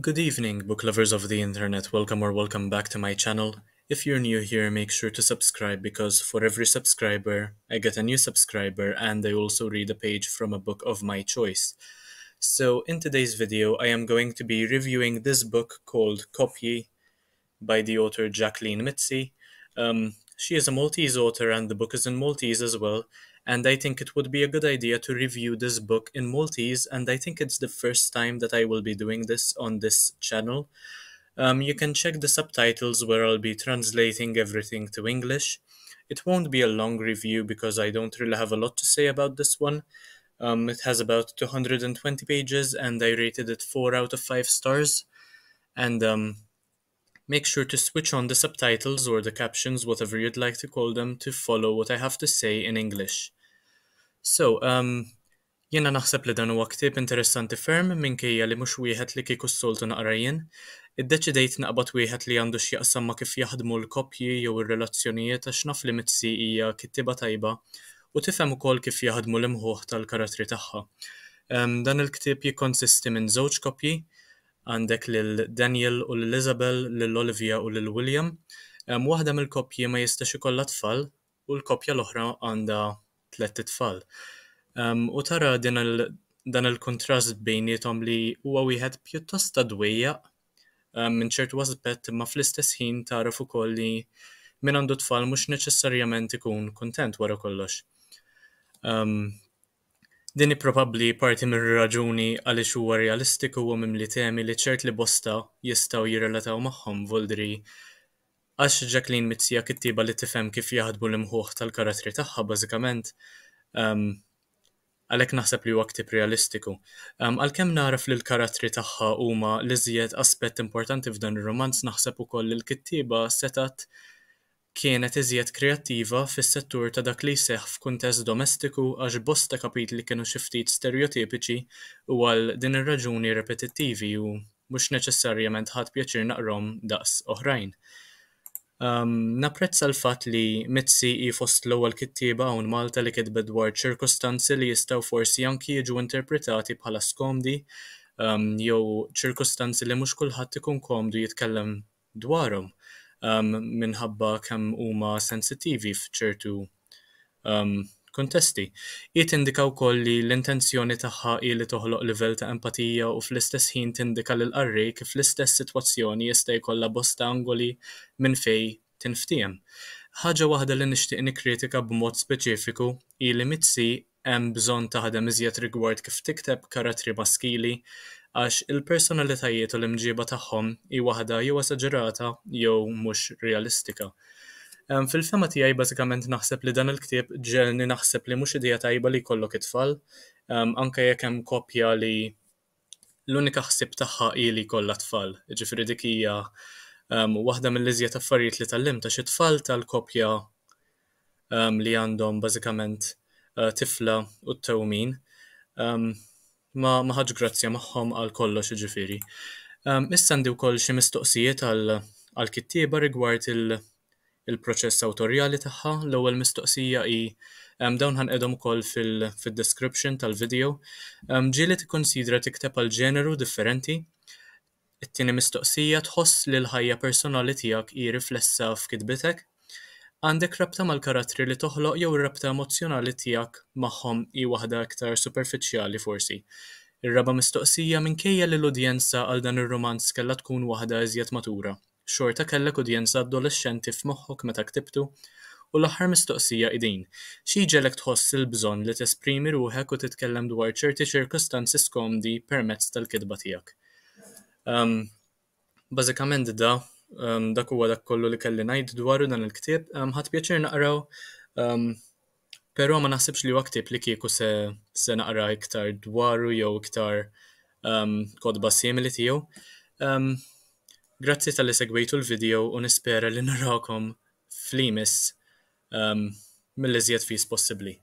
Good evening, book lovers of the internet. Welcome back to my channel. If you're new here, make sure to subscribe because for every subscriber, I get a new subscriber and I also read a page from a book of my choice. So in today's video, I am going to be reviewing this book called Koppji by the author Jacqueline Mizzi. She is a Maltese author and the book is in Maltese as well. And I think it would be a good idea to review this book in Maltese, and I think it's the first time that I will be doing this on this channel. You can check the subtitles where I'll be translating everything to English. It won't be a long review because I don't really have a lot to say about this one. It has about 220 pages and I rated it 4 out of 5 stars. And make sure to switch on the subtitles or the captions, whatever you'd like to call them, to follow what I have to say in English. So, jiena naħseb li dan huwa ktieb interessanti ferm minkejja li mhux wieħed li kieku s-soltu naqra jien. Iddeċidejt naqbad wieħed li għandu x'jaqsam ma' kif jaħdmu l-koppji jew ir-relazzjonijiet għax naf li Mizzi hija kittieba tajba u tifhem ukoll kif jaħdmu l-imħuħ tal-karattri tagħha. Dan il-ktieb jikkonsisti minn żewġ koppji, għandek lil Daniel u lil Isabel, lil Olivia u lil William. Waħda mill-koppji ma jistax ikollha tfal u l-koppja l-oħra għandha 3 tfal. U tara dan il-kontrast bejniethom li huwa wieħed pjuttost dwejjaq minn ċertu aspett imma fl-istess ħin taraf ukoll li min għandu tfal mhux neċessarjament ikun kuntent wara kollox. Din hi probabbli parti mir-raġuni għaliex huwa realistiku u mimli temi li ċert li bosta jistgħu jirrelataw magħhom voldri għax Jacqueline Mizzi hija kittieba li tifhem kif jaħdmu l-imħuħ tal-karattri tagħha bażikament, għalhekk naħseb li huwa ktieb realistiku. Għalkemm naraf li l-karattri tagħha huma l-iżjed aspett importanti f'dan ir-rumanz, naħseb ukoll li l-kittieba setat kienet iżjed kreattiva fis-settur ta' dak li jseħħ f'kuntest domestiku għax bosta kapitli kienu xi ftit stereotipiċi u għal din ir-raġuni repetittivi u mhux neċessarjament ħadd pjaċir naqrahom daqs oħrajn. Napprezza l-fatt li Mizzi hi fost l-ewwel kittieba hawn Malta li kitbet dwar ċirkostanzi li jistgħu forsi anki jiġu interpretati bħala skomdi jew ċirkostanzi li mhux kulħadd ikun komdu jitkellem dwarhom minħabba kemm huma sensittivi f'ċertu kontesti. Tindika wkoll li l-intenzjoni tagħha hi li toħloq livell ta' empatija u fl-istess ħin tindika lil qarri kif fl-istess sitwazzjoni jista' jkollha bosta angoli minn fejn tinftiem. Ħaġa waħda li nixtieq nikkritika b'mod speċifiku hi li Mizzi hemm bżonn taħdem iżjed rigward kif tikteb karattri maskili għax il-personalitajiet u l-imġiba tagħhom hi waħda jew esaġerata jew mhux realistika. Fil-fema tiegħi bażikament naħseb li dan il-ktieb ġelni naħseb li mhux idea tajba li jkollok it-tfal, anke jekk hemm koppja li l-unika ħsieb tagħha hi li jkollha tfal. Jiġifieri dik hija waħda mill-iżjed affarijiet li tallimta xi tfal tal-koppja li għandhom bażikament tifla u t-tewmin. Ma ħaġ grazzja magħhom għal kollox jiġifieri. Issa għandi wkoll xi mistoqsijiet għall-kittieba rigward il-proċess awtorjali tagħha. L-ewwel mistoqsija hi dawn ħanqedhom ukoll fid-description tal-video. Ġieli tikkunsidra tikteb għal ġeneru differenti. It-tieni mistoqsija tħoss li l-ħajja personali tiegħek hi riflessa f'kitbitek. Għandek rabta mal-karattri li toħloq jew ir-rabta emozzjonali tiegħek magħhom hi waħda iktar superfiċjali forsi. Ir-raba' mistoqsija minkejja li l-udjenza għal dan ir-rumanz kellha tkun waħda iżjed matura. Xorta kellek udjenza adolescenti f'moħħok meta ktibtu? U l-aħħar mistoqsija hi din. Xi ġielek tħoss il-bżonn li tesprimi ruħek u titkellem dwar ċerti ċirkostanzi skomdi permezz tal-kitba tiegħek. Bażikament dak huwa dak kollu li kelli ngħid dwaru dan il-ktieb. Ħadd pjaċir naqraw, però ma naħsibx li huwa ktieb li kieku se naqra iktar dwaru jew iktar kotba simili tiegħu. Grazzi tal-li segwejtu l-video u nispera li narakom fl-imiss mill-iżjed fis possibbli.